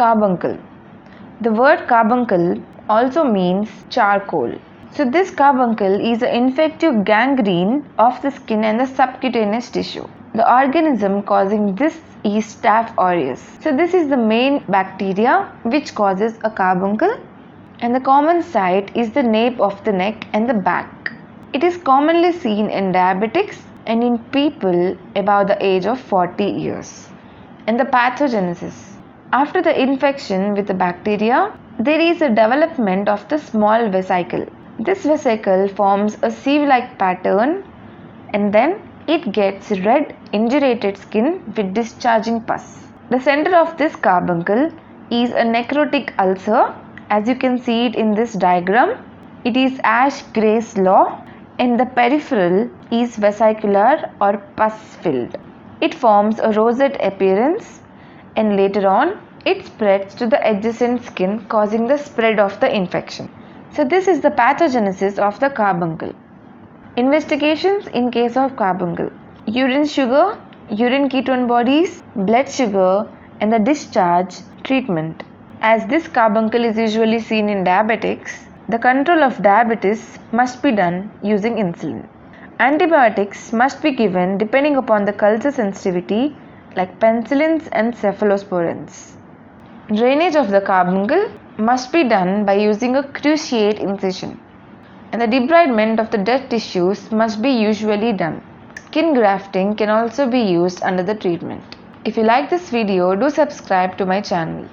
carbuncle. The word carbuncle also means charcoal. So this carbuncle is an infective gangrene of the skin and the subcutaneous tissue. The organism causing this is Staph aureus. So this is the main bacteria which causes a carbuncle, and the common site is the nape of the neck and the back. It is commonly seen in diabetics and in people above the age of 40 years. And the pathogenesis. After the infection with the bacteria, there is a development of the small vesicle. This vesicle forms a sieve-like pattern, and then it gets red indurated skin with discharging pus. The center of this carbuncle is a necrotic ulcer. As you can see it in this diagram, it is ash grey slaw, and the peripheral is vesicular or pus-filled. It forms a rosette appearance, and later on it spreads to the adjacent skin, causing the spread of the infection. So this is the pathogenesis of the carbuncle. Investigations in case of carbuncle: urine sugar, urine ketone bodies, blood sugar, and the discharge. Treatment: as this carbuncle is usually seen in diabetics, the control of diabetes must be done using insulin. Antibiotics must be given depending upon the culture sensitivity, like penicillins and cephalosporins. Drainage of the carbuncle must be done by using a cruciate incision, and the debridement of the dead tissues must be usually done. Skin grafting can also be used under the treatment. If you like this video, do subscribe to my channel.